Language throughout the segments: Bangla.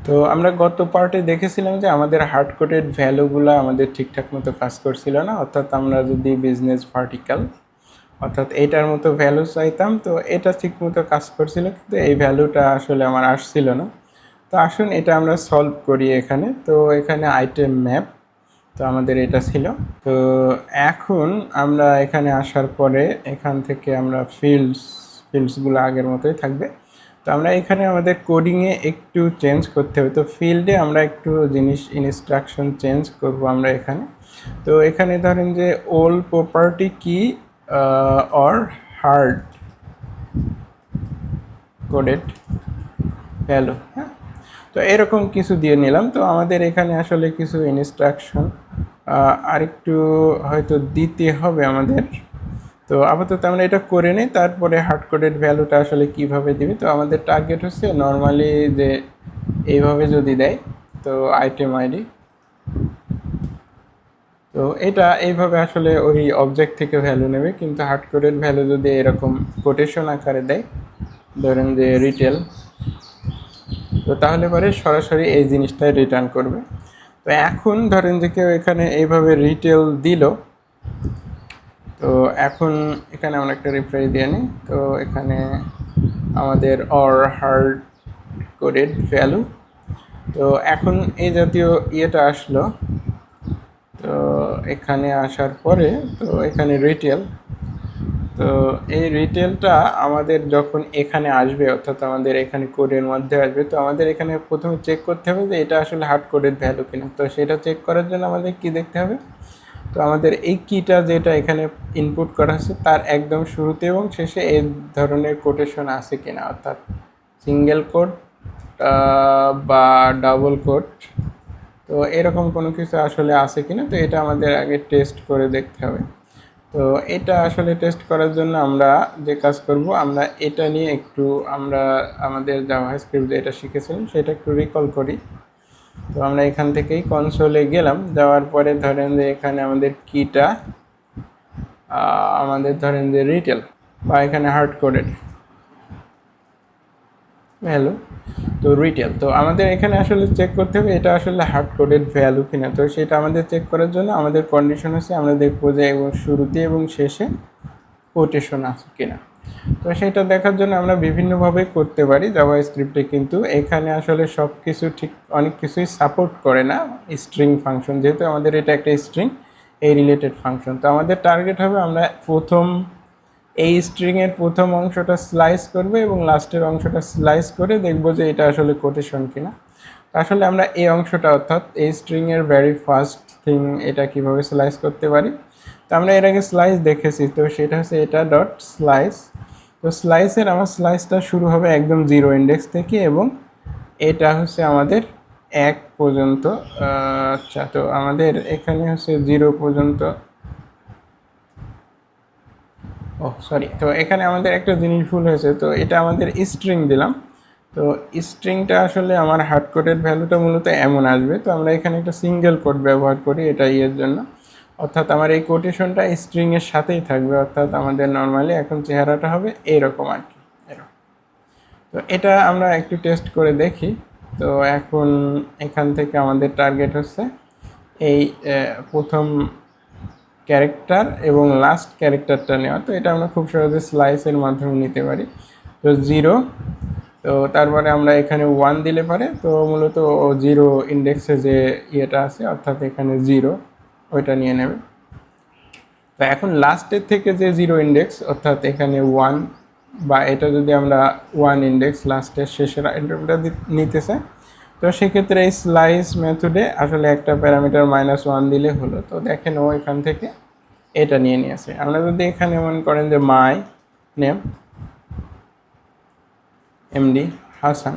তো আমরা গত পার্টে দেখেছিলাম যে আমাদের হার্ড কোডেড ভ্যালুগুলো আমাদের ঠিকঠাক মতো কাজ করছিল না, অর্থাৎ আমরা যদি বিজনেস ভার্টিক্যাল অর্থাৎ এইটার মতো ভ্যালু চাইতাম তো এটা ঠিক মতো কাজ করছিল, কিন্তু এই ভ্যালুটা আসলে আমার আসছিল না। তো আসুন এটা আমরা সলভ করি এখানে। তো এখানে আইটেম ম্যাপ, তো আমাদের এটা ছিল। তো এখন আমরা এখানে আসার পরে এখান থেকে আমরা ফিল্ডসগুলো আগের মতোই থাকবে। তো আমরা এখানে আমাদের কোডিংয়ে একটু চেঞ্জ করতে হবে। তো ফিল্ডে আমরা একটু ইনস্ট্রাকশন চেঞ্জ করব আমরা এখানে। তো এখানে ধরেন যে ওল প্রপার্টি কি অর হার্ড কোডেড ভ্যালু, হ্যাঁ। তো এরকম কিছু দিয়ে নিলাম। তো আমাদের এখানে আসলে কিছু ইনস্ট্রাকশন আরেকটু হয়তো দিতে হবে আমাদের। তো আপাতত আমরা এটা করে নিই, তারপরে হার্ড কোডেড ভ্যালুটা আসলে কিভাবে দিবে। তো আমাদের টার্গেট হচ্ছে নর্মালি যে এইভাবে যদি দেয়, তো আইটেম আইডি, তো এটা এইভাবে আসলে ওই অবজেক্ট থেকে ভ্যালু নেবে। কিন্তু হার্ড কোডেড ভ্যালু যদি এরকম কোটেশন আকারে দেয়, ধরেন যে রিটেল, তো তাহলে পরে সরাসরি এই জিনিসটাই রিটার্ন করবে। তো এখন ধরেন যে কেউ এখানে এইভাবে রিটেল দিল, তো এখন এখানে আমরা একটা রিপ্লাই দিয়ে নিই। তো এখানে আমাদের অর হার্ড কোডেড ভ্যালু, তো এখন এই জাতীয় ইয়েটা আসলো। তো এখানে আসার পরে তো এখানে রিটেল, তো এই রিটেলটা আমাদের যখন এখানে আসবে, অর্থাৎ আমাদের এখানে কোডের মধ্যে আসবে, তো আমাদের এখানে প্রথমে চেক করতে হবে যে এটা আসলে হার্ড কোডেড ভ্যালু কিনা। তো সেটা চেক করার জন্য আমাদের কি দেখতে হবে, তো আমাদের এই কিটা যেটা এখানে ইনপুট করা আছে তার একদম শুরুতে এবং শেষে এই ধরনের কোটেশন আছে কিনা, অর্থাৎ সিঙ্গেল কোড বা ডাবল কোড, তো এরকম কোনো কিছু আসলে আছে কিনা, তো এটা আমাদের আগে টেস্ট করে দেখতে হবে। তো এটা আসলে টেস্ট করার জন্য আমরা যে কাজ করব, আমরা এটা নিয়ে একটু আমরা আমাদের জাভাস্ক্রিপ্ট যেটা শিখেছিলাম সেটা একটু রিকল করি। তো আমরা এখান থেকেই কনসোলে গেলাম, যাওয়ার পরে ধরেন যে এখানে আমাদের কিটা আমাদের ধরেন যে রিটেল বা এখানে হার্ড কোডেড ভ্যালু, তো রিটেল, তো আমাদের এখানে আসলে চেক করতে হবে এটা আসলে হার্ড কোডেড ভ্যালু কিনা। তো সেটা আমাদের চেক করার জন্য আমাদের কন্ডিশন হচ্ছে আমরা দেখবো যে শুরুতে এবং শেষে কোটেশন আছে কিনা। তো সেটা দেখার জন্য আমরা বিভিন্নভাবে করতে পারি জাভাস্ক্রিপ্টে, কিন্তু এখানে আসলে সব কিছু ঠিক অনেক কিছুই সাপোর্ট করে না স্ট্রিং ফাংশন, যেহেতু আমাদের এটা একটা স্ট্রিং এই রিলেটেড ফাংশন। তো আমাদের টার্গেট হবে আমরা প্রথম এই স্ট্রিংয়ের প্রথম অংশটা স্লাইস করবে এবং লাস্টের অংশটা স্লাইস করে দেখব যে এটা আসলে কোটেশন কিনা। আসলে আমরা এই অংশটা অর্থাৎ এই স্ট্রিংয়ের ভেরি ফার্স্ট থিং এটা কিভাবে স্লাইস করতে পারি, তো আমরা এর আগে স্লাইস দেখেছি। তো সেটা হচ্ছে এটা ডট স্লাইস। তো স্লাইসের আমার স্লাইসটা শুরু হবে একদম জিরো ইন্ডেক্স থেকে এবং এটা হচ্ছে আমাদের 1 পর্যন্ত। আচ্ছা, তো আমাদের এখানে হচ্ছে 0 পর্যন্ত, ও সরি, তো এখানে আমাদের একটা জিনিস ভুল হয়েছে। তো এটা আমাদের স্ট্রিং দিলাম, তো স্ট্রিংটা আসলে আমার হার্ড কোডের ভ্যালুটা মূলত এমন আসবে। তো আমরা এখানে একটা সিঙ্গেল কোড ব্যবহার করি এটা ইয়ের জন্য, অর্থাৎ আমার এই কোটেশনটা স্ট্রিংয়ের সাথেই থাকবে, অর্থাৎ আমাদের নর্মালি এখন চেহারাটা হবে এইরকম আর কি, এরকম। তো এটা আমরা একটু টেস্ট করে দেখি। তো এখন এখান থেকে আমাদের টার্গেট হচ্ছে এই প্রথম ক্যারেক্টার এবং লাস্ট ক্যারেক্টারটা নেওয়া। তো এটা আমরা খুব সহজে স্লাইসের মাধ্যমে নিতে পারি। তো 0, তো তারপরে আমরা এখানে 1 দিলে পারে, তো মূলত 0 ইন্ডেক্সে যে ইয়েটা আছে অর্থাৎ এখানে 0 ওইটা নিয়ে নেবে। তো এখন লাস্টের থেকে যে 0 ইন্ডেক্স অর্থাৎ এখানে 1 বা এটা যদি আমরা 1 ইন্ডেক্স লাস্টের শেষের আইটেমটা নিতে চাই, তো সেক্ষেত্রে এই স্লাইস মেথডে আসলে একটা প্যারামিটার -1 দিলে হলো। তো দেখেন ও এখান থেকে এটা নিয়ে নিয়েছে। আমরা যদি এখানে মনে করেন যে মাই নেম এমডি হাসান,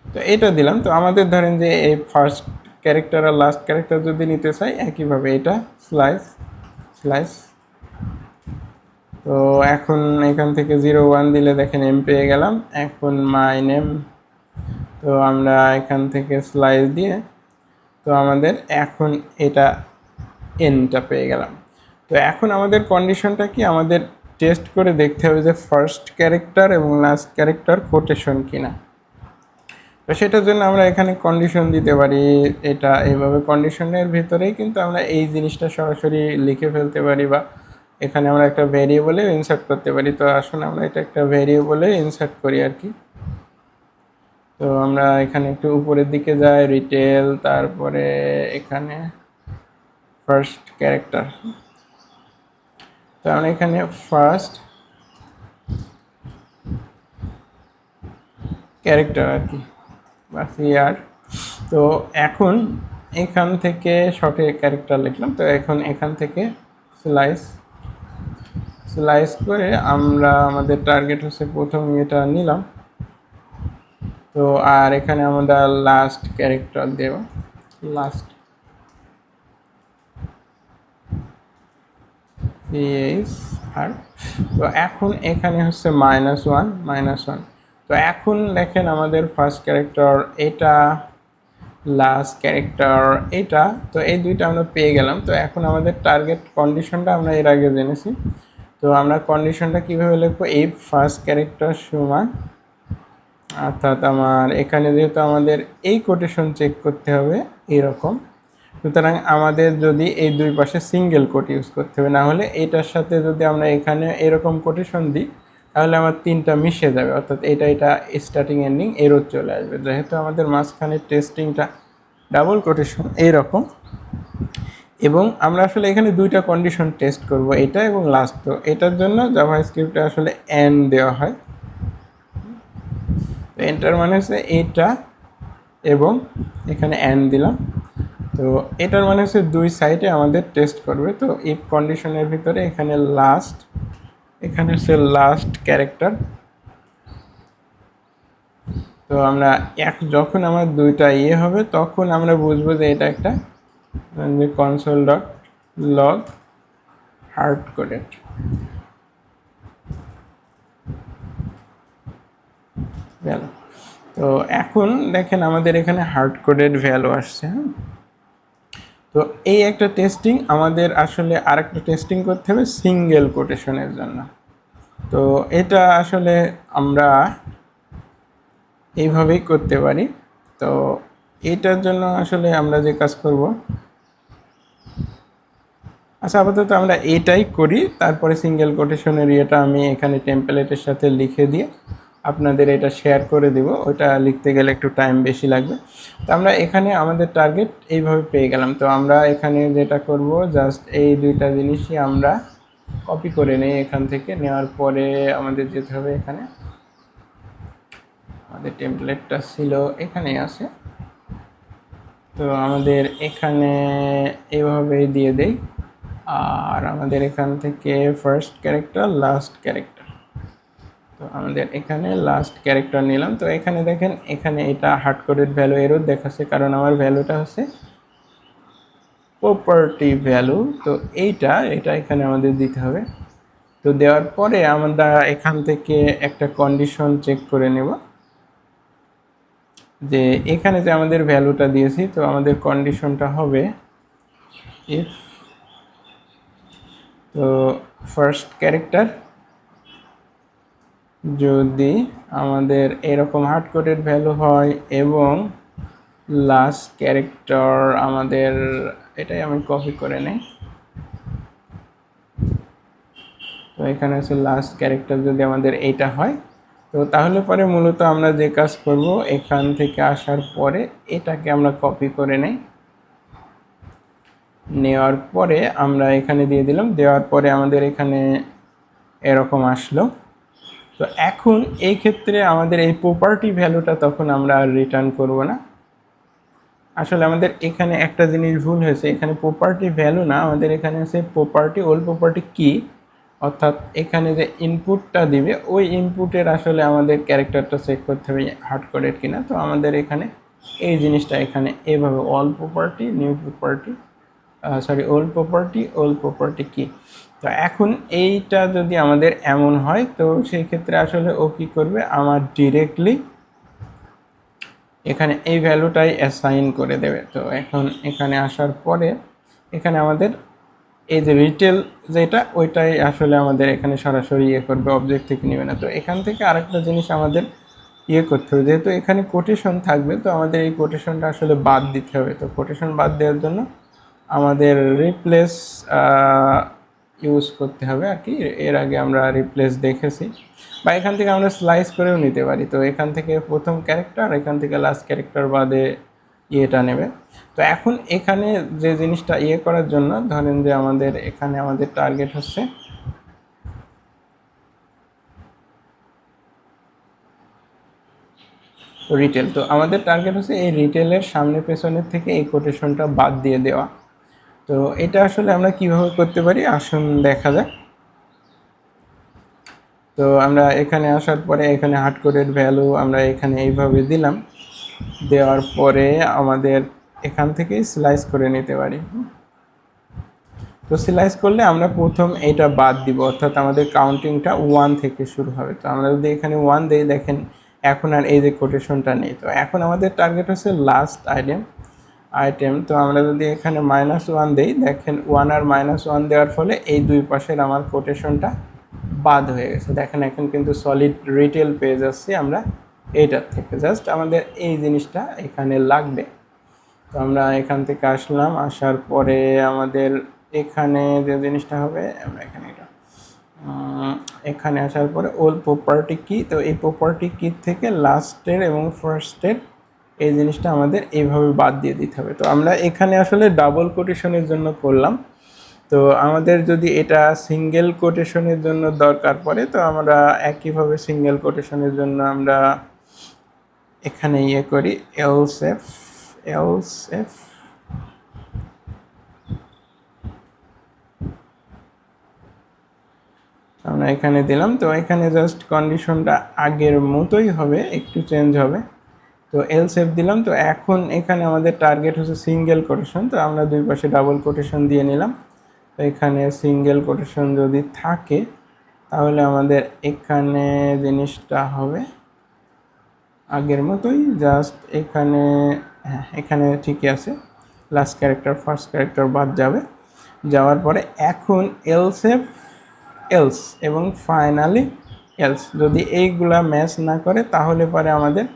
তো এটা দিলাম। তো আমাদের ধরেন যে এই ফার্স্ট ক্যারেক্টার আর লাস্ট ক্যারেক্টার যদি নিতে চাই একইভাবে এটা স্লাইস। তো এখন এখান থেকে 0 1 দিলে দেখেন এম পেয়ে গেলাম। এখন মাই নেম, তো আমরা এখান থেকে স্লাইস দিয়ে তো আমাদের এখন এটা এনটা পেয়ে গেলাম। তো এখন আমাদের কন্ডিশনটা কি, আমাদের টেস্ট করে দেখতে হবে যে ফার্স্ট ক্যারেক্টার এবং লাস্ট ক্যারেক্টার কোটেশন কিনা। তো সেটার জন্য আমরা এখানে কন্ডিশন দিতে পারি, এটা এইভাবে কন্ডিশনের ভিতরেই কিন্তু আমরা এই জিনিসটা সরাসরি লিখে ফেলতে পারি, বা এখানে আমরা একটা ভেরিয়েবলে ইনসার্ট করতে পারি। তো আসুন আমরা এটা একটা ভেরিয়েবলে ইনসার্ট করি আর কি। তো আমরা এখানে একটু উপরের দিকে যাই, রিটেল, তারপরে এখানে ফার্স্ট ক্যারেক্টার। তো আমরা এখানে ফার্স্ট ক্যারেক্টার আর কি, বা সিআর। তো এখন এখান থেকে শর্টে ক্যারেক্টার লিখলাম। তো এখন এখান থেকে স্লাইস করে আমরা আমাদের টার্গেট হচ্ছে প্রথম এটা নিলাম। তো আর এখানে আমরা লাস্ট ক্যারেক্টার দেব, লাস্ট আর। তো এখন এখানে হচ্ছে -1 তো এখন দেখেন আমাদের ফার্স্ট ক্যারেক্টার এটা, লাস্ট ক্যারেক্টার এটা, তো এই দুইটা আমরা পেয়ে গেলাম। তো এখন আমাদের টার্গেট কন্ডিশনটা আমরা এর আগে জেনেছি। তো আমরা কন্ডিশনটা কীভাবে লিখবো, এই ফার্স্ট ক্যারেক্টার সমান, অর্থাৎ আমার এখানে যেহেতু আমাদের এই কোটেশন চেক করতে হবে এরকম, সুতরাং আমাদের যদি এই দুই পাশে সিঙ্গেল কোট ইউজ করতে হবে, না হলে এটার সাথে যদি আমরা এখানে এরকম কোটেশন দিই তাহলে আমার তিনটা মিশে যাবে, অর্থাৎ এটা স্টার্টিং এন্ডিং এরর চলে আসবে। যেহেতু আমাদের মাঝখানে টেস্টিংটা ডাবল কোটেশন এইরকম, এবং আমরা আসলে এখানে দুইটা কন্ডিশন টেস্ট করব, এটা এবং লাস্ট। তো এটার জন্য জাভাস্ক্রিপ্টে আসলে এন্ড দেওয়া হয়। তো এন্টার মানে হচ্ছে এটা এবং এখানে এন্ড দিলাম। তো এটার মানে হচ্ছে দুই সাইডে আমাদের টেস্ট করবে। তো ইফ কন্ডিশনের ভিতরে এখানে হচ্ছে লাস্ট ক্যারেক্টার। তো আমরা যখন আমার দুইটা হবে তখন আমরা বুঝবো যে এটা একটা console.log হার্ড কোডেড। গেল। তো এখন দেখেন আমাদের এখানে হার্ড কোডেড ভ্যালু আসছে। তো এই একটা টেস্টিং, আমাদের আসলে আরেকটা টেস্টিং করতে হবে সিঙ্গেল কোটেশনের জন্য। তো এটা আসলে আমরা এইভাবেই করতে পারি। তো এটার জন্য আসলে আমরা যে কাজ করব, আচ্ছা আপাতত আমরা এটাই করি, তারপরে সিঙ্গেল কোটেশনের ইয়েটা আমি এখানে টেমপ্লেটের সাথে লিখে দিয়ে আপনাদের এটা শেয়ার করে দেব। ওটা লিখতে গেলে একটু টাইম বেশি লাগবে। তো আমরা এখানে আমাদের টার্গেট এইভাবে পেয়ে গেলাম। তো আমরা এখানে যেটা করব, জাস্ট এই দুইটা জিনিসই আমরা কপি করে নেই এখান থেকে। নেওয়ার পরে আমাদের যেতে হবে এখানে, আমাদের টেমপ্লেটটা ছিল এখানেই আছে। তো আমাদের এখানে এইভাবেই দিয়ে দেই, আর আমাদের এখান থেকে ফার্স্ট ক্যারেক্টার, লাস্ট ক্যারেক্টার। তো আমাদের এখানে লাস্ট ক্যারেক্টার নিলাম। তো এখানে দেখেন এখানে এটা হার্ড কোডেড ভ্যালু এরর দেখাচ্ছে, কারণ আমার ভ্যালুটা হচ্ছে প্রপার্টি ভ্যালু। তো এটা এখানে আমাদের দিতে হবে। তো দেওয়ার পরে আমরা এখান থেকে একটা কন্ডিশন চেক করে নেব যে এখানে যে আমাদের ভ্যালুটা দিয়েছি, তো আমাদের কন্ডিশনটা হবে ইফ, তো ফার্স্ট ক্যারেক্টার যদি আমাদের এরকম হার্ড কোডেড ভ্যালু হয় এবং লাস্ট ক্যারেক্টার আমাদের, এটাই আমি কপি করে নেই। তো এখানে আছে লাস্ট ক্যারেক্টার যদি আমাদের এইটা হয়, তো তাহলে পরে মূলত আমরা যে কাজ করব, এখান থেকে আসার পরে এটাকে আমরা কপি করে নেই। নেওয়ার পরে আমরা এখানে দিয়ে দিলাম। দেওয়ার পরে আমাদের এখানে এরকম আসলো। তো এখন এই ক্ষেত্রে আমাদের এই প্রপার্টি ভ্যালুটা তখন আমরা আর রিটার্ন করব না। আসলে আমাদের এখানে একটা জিনিস ভুল হয়েছে, এখানে প্রপার্টি ভ্যালু না, আমাদের এখানে আছে প্রপার্টি ওল্ড প্রপার্টি কি, অর্থাৎ এখানে যে ইনপুটটা দিবে ওই ইনপুটের আসলে আমাদের ক্যারেক্টারটা চেক করতে হবে হার্ড কোডেড কিনা। তো আমাদের এখানে এই জিনিসটা এখানে এভাবে all property new property, old property কি। তো এখন এইটা যদি আমাদের এমন হয়, তো সেই ক্ষেত্রে আসলে ও কী করবে, আমার ডিরেক্টলি এখানে এই ভ্যালুটাই অ্যাসাইন করে দেবে। তো এখন এখানে আসার পরে এখানে আমাদের এই যে রিটেল যেটা ওইটাই আসলে আমাদের এখানে সরাসরি ইয়ে করবে, অবজেক্ট থেকে নেবে না। তো এখান থেকে আরেকটা জিনিস আমাদের ইয়ে করতে হবে, যেহেতু এখানে কোটেশন থাকবে তো আমাদের এই কোটেশনটা আসলে বাদ দিতে হবে। তো কোটেশন বাদ দেওয়ার জন্য আমাদের রিপ্লেস ইউজ করতে হবে আর কি। এর আগে আমরা রিপ্লেস দেখেছি, বা এখান থেকে আমরা স্লাইস করেও নিতে পারি। তো এখান থেকে প্রথম ক্যারেক্টার, এখান থেকে লাস্ট ক্যারেক্টার বাদে ইয়েটা নেবে। তো এখন এখানে যে জিনিসটা ইয়ে করার জন্য, ধরেন যে আমাদের এখানে আমাদের টার্গেট হচ্ছে রিটেল। তো আমাদের টার্গেট হচ্ছে এই রিটেলের সামনে পেছনের থেকে এই কোটেশনটা বাদ দিয়ে দেওয়া। তো এটা আসলে আমরা কিভাবে করতে পারি আসুন দেখা যাক। তো আমরা এখানে আসার পরে এখানে হার্ড কোডের ভ্যালু আমরা এখানে এইভাবে দিলাম, দেওয়ার পরে আমাদের এখান থেকেই স্লাইস করে নিতে পারি। তো স্লাইস করলে আমরা প্রথম এটা বাদ দিব, অর্থাৎ আমাদের কাউন্টিংটা 1 থেকে শুরু হবে। তো আমরা যদি এখানে 1 দিই, দেখেন এখন আর এই যে কোটেশনটা নেই। তো এখন আমাদের টার্গেট হচ্ছে লাস্ট আইটেম। তো আমরা যদি এখানে -1 দিই, দেখেন 1 আর -1 দেওয়ার ফলে এই দুই পাশের আমার কোটেশনটা বাদ হয়ে গেছে। দেখেন এখন কিন্তু সলিড রিটেল পেয়ে যাচ্ছি আমরা এইটার থেকে। জাস্ট আমাদের এই জিনিসটা এখানে লাগবে। তো আমরা এখান থেকে আসলাম, আসার পরে আমাদের এখানে যে জিনিসটা হবে, আমরা এখানে আসার পরে ওল প্রপার্টি কি, তো এই প্রপার্টি কি থেকে লাস্টের এবং ফার্স্টের এই জিনিসটা আমাদের এইভাবে বাদ দিয়ে দিতে হবে। তো আমরা এখানে আসলে ডাবল কোটেশনের জন্য করলাম। তো আমাদের যদি এটা সিঙ্গেল কোটেশনের জন্য দরকার পড়ে, তো আমরা একইভাবে সিঙ্গেল কোটেশনের জন্য আমরা এখানে ইয়ে করি এলস এফ আমরা এখানে দিলাম। তো এখানে জাস্ট কন্ডিশনটা আগের মতোই হবে, একটু চেঞ্জ হবে। তো এলস এফ দিলাম। তো এখন এখানে আমাদের টার্গেট হচ্ছে সিঙ্গেল কোটেশন, তো আমরা দুই পাশে ডাবল কোটেশন দিয়ে নিলাম। তো এখানে সিঙ্গেল কোটেশন যদি থাকে তাহলে আমাদের এখানে জিনিসটা হবে আগের মতোই, জাস্ট এখানে এখানে ঠিকই আছে, লাস্ট ক্যারেক্টার ফার্স্ট ক্যারেক্টার বাদ যাবে। যাওয়ার পরে এখন এলস এবং ফাইনালি এলস, যদি এইগুলা ম্যাচ না করে তাহলে পরে আমাদের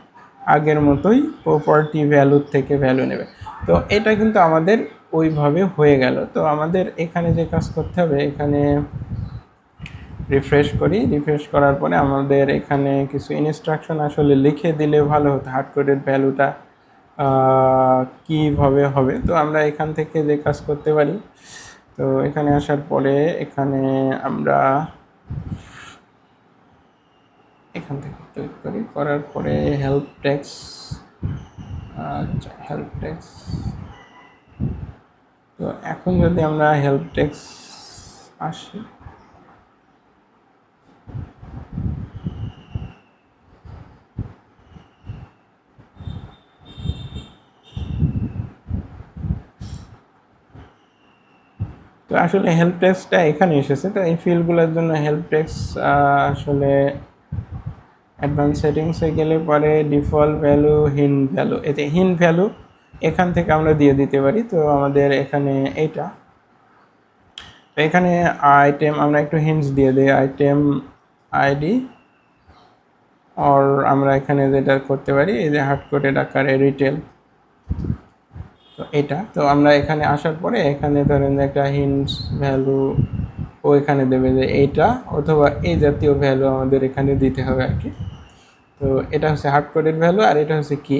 আগের মতোই প্রপার্টি ভ্যালুর থেকে ভ্যালু নেবে। তো এটা কিন্তু আমাদের ওইভাবে হয়ে গেল। তো আমাদের এখানে যে কাজ করতে হবে, এখানে রিফ্রেশ করি, রিফ্রেশ করার পরে আমাদের এখানে কিছু ইনস্ট্রাকশন আসলে লিখে দিলে ভালো হতো, হার্ড কোডের ভ্যালুটা কীভাবে হবে। তো আমরা এখান থেকে যে কাজ করতে পারি, তো এখানে আসার পরে এখানে আমরা এখান থেকে ক্লিক করি, করার পরে হেল্প টেক্সট, আচ্ছা হেল্প টেক্সট। তো এখন যদি আমরা হেল্প টেক্সট আসি, তো আসলে হেল্প টেক্সটটা এখানে এসেছে। তো এই ফিল্ডগুলোর জন্য হেল্প টেক্সট আসলে অ্যাডভান্স সেটিংসে গেলে পরে ডিফল্ট ভ্যালু হিন ভ্যালু, এতে হিন ভ্যালু এখান থেকে আমরা দিয়ে দিতে পারি। তো আমাদের এখানে এইটা, তো এখানে আইটেম আমরা একটু হিন্টস দিয়ে দিই, আইটেম আইডি, আর আমরা এখানে যেটা করতে পারি এই যে হার্ড কোডের আকারে রিটেল, তো এটা। তো আমরা এখানে আসার পরে এখানে ধরেন একটা হিন্টস ভ্যালু ও এখানে দেবে যে এইটা অথবা এই জাতীয় ভ্যালু আমাদের এখানে দিতে হবে আর কি। তো এটা হচ্ছে হার্ড কোডের ভ্যালু আর এটা হচ্ছে কি।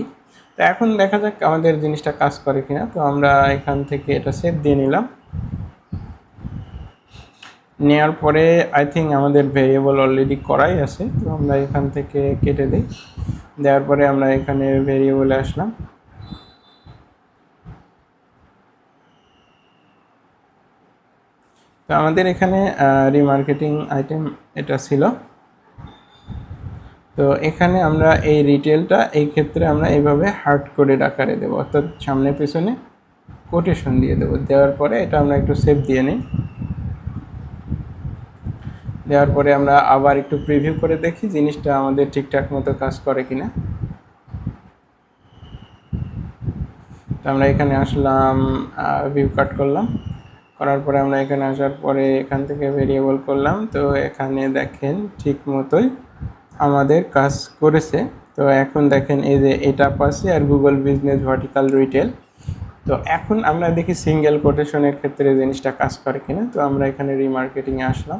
তো এখন দেখা যাক আমাদের জিনিসটা কাজ করে কিনা। তো আমরা এখান থেকে এটা সেভ দিয়ে নিলাম, নেওয়ার পরে আই থিঙ্ক আমাদের ভেরিয়েবল অলরেডি করাই আছে। তো আমরা এখান থেকে কেটে দিই, দেওয়ার পরে আমরা এখানে ভেরিয়েবলে আসলাম। তো আমাদের এখানে রিমার্কেটিং আইটেম এটা ছিল। তো এখানে আমরা এই রিটেলটা এই ক্ষেত্রে আমরা এইভাবে হার্ড কোডের আকারে দেবো, অর্থাৎ সামনে পেছনে কোটেশন দিয়ে দেবো। দেওয়ার পরে এটা আমরা একটু সেভ দিয়ে নিই, দেওয়ার পরে আমরা আবার একটু প্রিভিউ করে দেখি জিনিসটা আমাদের ঠিকঠাক মতো কাজ করে কিনা। তো আমরা এখানে আসলাম, ভিউ কাট করলাম, করার পরে আমরা এখানে আসার পরে এখান থেকে ভেরিয়েবল করলাম। তো এখানে দেখেন ঠিক মতোই আমাদের কাজ করেছে। তো এখন দেখেন এই যে এটা পাচ্ছি আর গুগল বিজনেস ভার্টিক্যাল রিটেল। তো এখন আমরা দেখি সিঙ্গেল কোটেশনের ক্ষেত্রে জিনিসটা কাজ করে কিনা। তো আমরা এখানে রিমার্কেটিংয়ে আসলাম,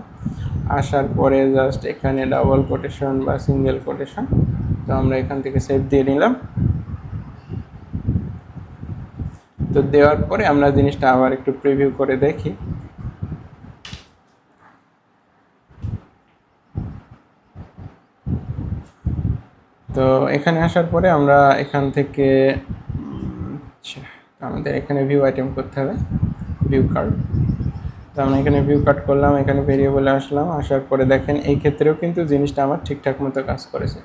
আসার পরে জাস্ট এখানে ডাবল কোটেশন বা সিঙ্গেল কোটেশন, তো আমরা এখান থেকে সেভ দিয়ে নিলাম। তো দেওয়ার পরে আমরা জিনিসটা আবার একটু প্রিভিউ করে দেখি। তো এখানে আসার পরে আমরা এখান থেকে আমাদের এখানে ভিউ আইটেম করতে হবে, ভিউ কার্ড। তো আমরা এখানে ভিউ কাট করলাম, এখানে ভেরিয়েবলে আসলাম, আসার পরে দেখেন এই ক্ষেত্রেও কিন্তু জিনিসটা আমার ঠিকঠাক মতো কাজ করেছে।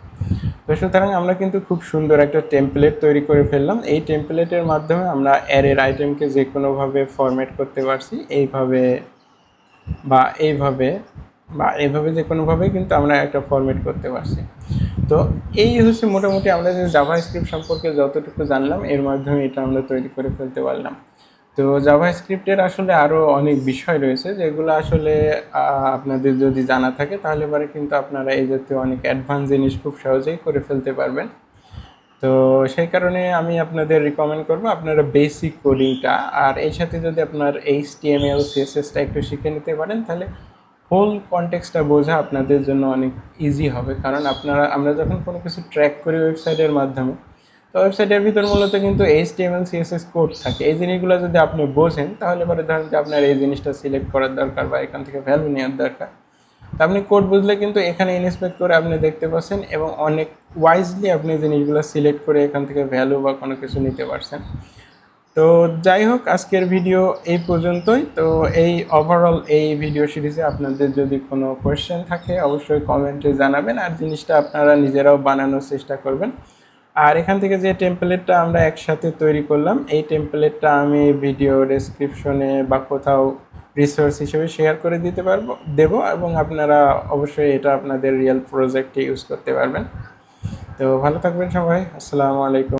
তো সুতরাং আমরা কিন্তু খুব সুন্দর একটা টেমপ্লেট তৈরি করে ফেললাম। এই টেমপ্লেটের মাধ্যমে আমরা অ্যারের আইটেমকে যে কোনোভাবে ফরম্যাট করতে পারছি, এইভাবে বা এইভাবে বা এইভাবে যে কোনোভাবেই কিন্তু আমরা একটা ফরম্যাট করতে পারছি। তো এই হচ্ছে মোটামুটি আমরা যে জাভা স্ক্রিপ্ট সম্পর্কে যতটুকু জানলাম, এর মাধ্যমে এটা আমরা তৈরি করে ফেলতে পারলাম। তো জাভা স্ক্রিপ্টের আসলে আরও অনেক বিষয় রয়েছে, যেগুলো আসলে আপনাদের যদি জানা থাকে তাহলে পরে কিন্তু আপনারা এই জাতীয় অনেক অ্যাডভান্স জিনিস খুব সহজেই করে ফেলতে পারবেন। তো সেই কারণে আমি আপনাদের রিকমেন্ড করবো আপনারা বেসিক কোডিংটা আর এই সাথে যদি আপনার HTML CSSটা একটু শিখে নিতে পারেন, তাহলে হোল কনটেক্সটটা বোঝা আপনাদের জন্য অনেক ইজি হবে। কারণ আমরা যখন কোনো কিছু ট্র্যাক করি ওয়েবসাইটের মাধ্যমে, তো ওয়েবসাইটের ভিতর মূলত কিন্তু HTML CSS কোড থাকে। এই জিনিসগুলো যদি আপনি বোঝেন তাহলে পরে ধরেন যে আপনার এই জিনিসটা সিলেক্ট করার দরকার বা এখান থেকে ভ্যালু নেওয়ার দরকার, তো আপনি কোড বুঝলে কিন্তু এখানে ইনস্পেক্ট করে আপনি দেখতে পাচ্ছেন এবং অনেক ওয়াইজলি আপনি জিনিসগুলো সিলেক্ট করে এখান থেকে ভ্যালু বা কোনো কিছু নিতে পারছেন। তো যাই হোক, আজকের ভিডিও এই পর্যন্তই। তো এই ওভারঅল এই ভিডিও সিরিজে আপনাদের যদি কোনো কোয়েশ্চেন থাকে অবশ্যই কমেন্টে জানাবেন, আর জিনিসটা আপনারা নিজেরাও বানানোর চেষ্টা করবেন। আর এখান থেকে যে টেমপ্লেটটা আমরা একসাথে তৈরি করলাম, এই টেমপ্লেটটা আমি ভিডিও ডেসক্রিপশনে বা কোথাও রিসোর্স হিসেবে শেয়ার করে দেবো এবং আপনারা অবশ্যই এটা আপনাদের রিয়েল প্রজেক্টে ইউজ করতে পারবেন। তো ভালো থাকবেন সবাই, আসসালামু আলাইকুম।